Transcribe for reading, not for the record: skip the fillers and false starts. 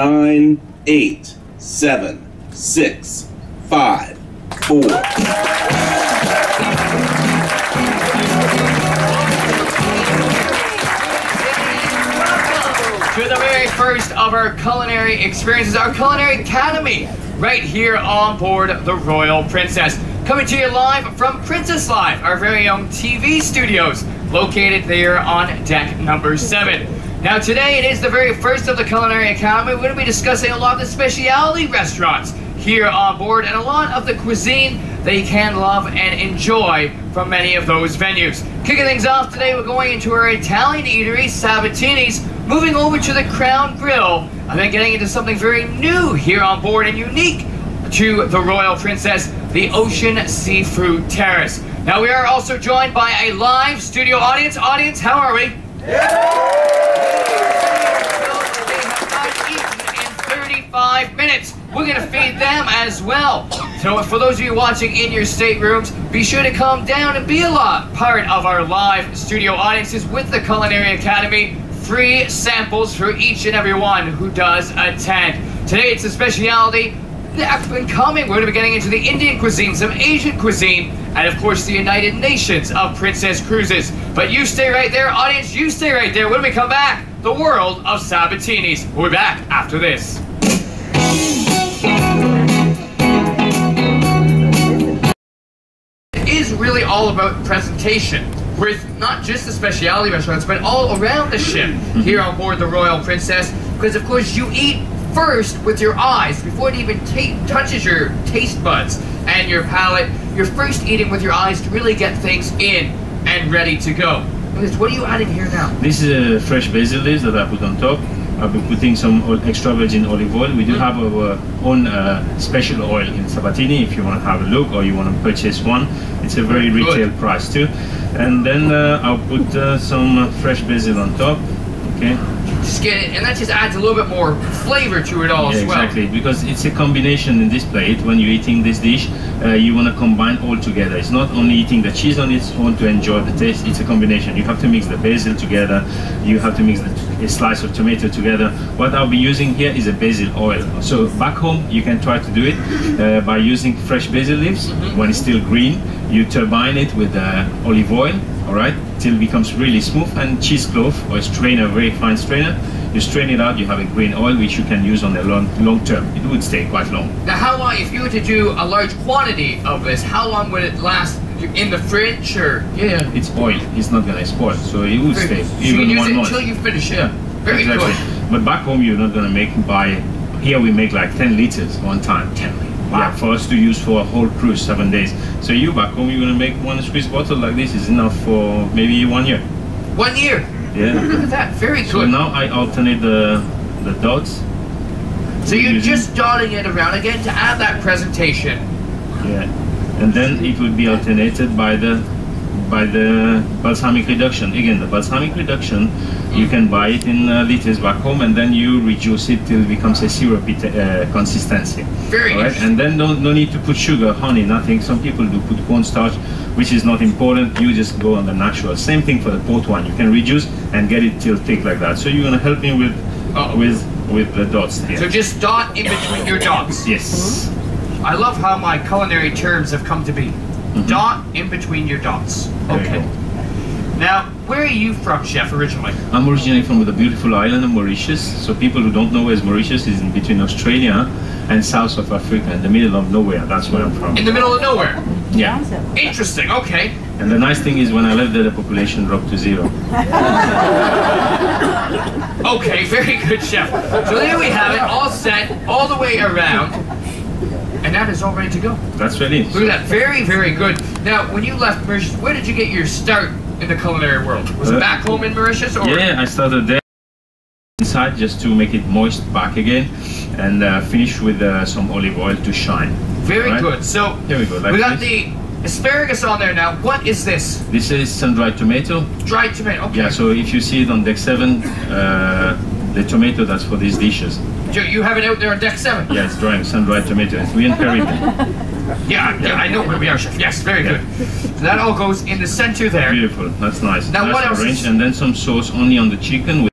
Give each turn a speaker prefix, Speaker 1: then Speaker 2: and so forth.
Speaker 1: 9, 8, 7, 6, 5, 4.
Speaker 2: To the very first of our culinary experiences, our Culinary Academy, right here on board the Royal Princess. Coming to you live from Princess Live, our very own TV studios, located there on deck number 7. Now today it is the very first of the Culinary Academy. We're going to be discussing a lot of the specialty restaurants here on board and a lot of the cuisine that you can love and enjoy from many of those venues. Kicking things off today, we're going into our Italian eatery, Sabatini's, moving over to the Crown Grill, and then getting into something very new here on board and unique to the Royal Princess, the Ocean Seafood Terrace. Now we are also joined by a live studio audience. Audience, how are we? Yeah. They have not eaten in 35 minutes. We're going to feed them as well. So for those of you watching in your staterooms, be sure to come down and be a part of our live studio audiences with the Culinary Academy. Free samples for each and every one who does attend. Today it's a specialty that's been coming. We're going to be getting into the Indian cuisine, some Asian cuisine, and of course the United Nations of Princess Cruises. But you stay right there, audience, you stay right there. When we come back, the world of Sabatini's. We'll be back after this. It is really all about presentation, with not just the specialty restaurants, but all around the ship here on board the Royal Princess, because of course you eat first with your eyes before it even touches your taste buds and your palate. You're first eating with your eyes to really get things in and ready to go. What are you adding here now?
Speaker 3: This is fresh basil leaves that I put on top. I've been putting some extra virgin olive oil. We do have our own special oil in Sabatini if you want to have a look or you want to purchase one. It's a very retail price too. And then I'll put some fresh basil on top. Okay.
Speaker 2: Just get it, and that just adds a little bit more flavor to it all as well.
Speaker 3: Exactly, because it's a combination in this plate. When you're eating this dish, you want to combine all together. It's not only eating the cheese on its own to enjoy the taste, it's a combination. You have to mix the basil together, you have to mix a slice of tomato together. What I'll be using here is a basil oil. So back home, you can try to do it by using fresh basil leaves. When it's still green, you turbine it with olive oil, all right, till it becomes really smooth, and cheesecloth or a strainer, very fine strainer. You strain it out, you have a green oil which you can use on the long term. It would stay quite long.
Speaker 2: Now how long, if you were to do a large quantity of this, how long would it last in the fridge or?
Speaker 3: Yeah, it's oil, it's not going to spoil, so it would stay
Speaker 2: so
Speaker 3: even
Speaker 2: you use
Speaker 3: 1
Speaker 2: it
Speaker 3: month.
Speaker 2: until you finish it.
Speaker 3: Yeah,
Speaker 2: very
Speaker 3: exactly.
Speaker 2: Good.
Speaker 3: But back home you're not going to make here we make like 10 liters one time.
Speaker 2: 10 liters.
Speaker 3: Wow. Yeah, for us to use for a whole cruise, 7 days. So you back home, you're going to make one squeeze bottle like this is enough for maybe 1 year.
Speaker 2: 1 year?
Speaker 3: Yeah.
Speaker 2: Look at that, very good.
Speaker 3: So now I alternate the dots.
Speaker 2: So you're just dotting it around again to add that presentation.
Speaker 3: Yeah. And then it will be alternated by the balsamic reduction. Again, the balsamic reduction, you can buy it in liters back home, and then you reduce it till it becomes a syrupy consistency.
Speaker 2: Very
Speaker 3: right? And then no need to put sugar, honey, nothing. Some people do put cornstarch, which is not important. You just go on the natural. Same thing for the port wine. You can reduce and get it till thick like that. So you're gonna help me with the dots here.
Speaker 2: So just dot in between your dots.
Speaker 3: Yes.
Speaker 2: I love how my culinary terms have come to be. Dot in between your dots. Okay. Now, where are you from, Chef, originally?
Speaker 3: I'm originally from the beautiful island of Mauritius. So people who don't know where Mauritius is, in between Australia and South of Africa, in the middle of nowhere. That's where I'm from.
Speaker 2: In the middle of nowhere?
Speaker 3: Yeah.
Speaker 2: Interesting, okay.
Speaker 3: And the nice thing is when I left there, the population dropped to 0.
Speaker 2: Okay, very good, Chef. So there we have it, all set, all the way around. And that is all ready to go.
Speaker 3: That's ready.
Speaker 2: Look at that, very, very good. Now, when you left Mauritius, where did you get your start in the culinary world? Was it back home in Mauritius? Or?
Speaker 3: Yeah, I started there inside just to make it moist back again, and finish with some olive oil to shine.
Speaker 2: Very good. So
Speaker 3: here we go. Like
Speaker 2: we got the asparagus on there now. What is this?
Speaker 3: This is sun-dried tomato.
Speaker 2: Dried tomato, okay.
Speaker 3: Yeah, so if you see it on deck 7, the tomato that's for these dishes.
Speaker 2: You have it out there on deck 7?
Speaker 3: Yeah, it's drying, sun-dried tomato. We're in Caribbean.
Speaker 2: Yeah, I know where we are, Chef. Yes, very good. So that all goes in the center there.
Speaker 3: Beautiful, that's nice.
Speaker 2: Now
Speaker 3: nice
Speaker 2: what else?
Speaker 3: And then some sauce only on the chicken.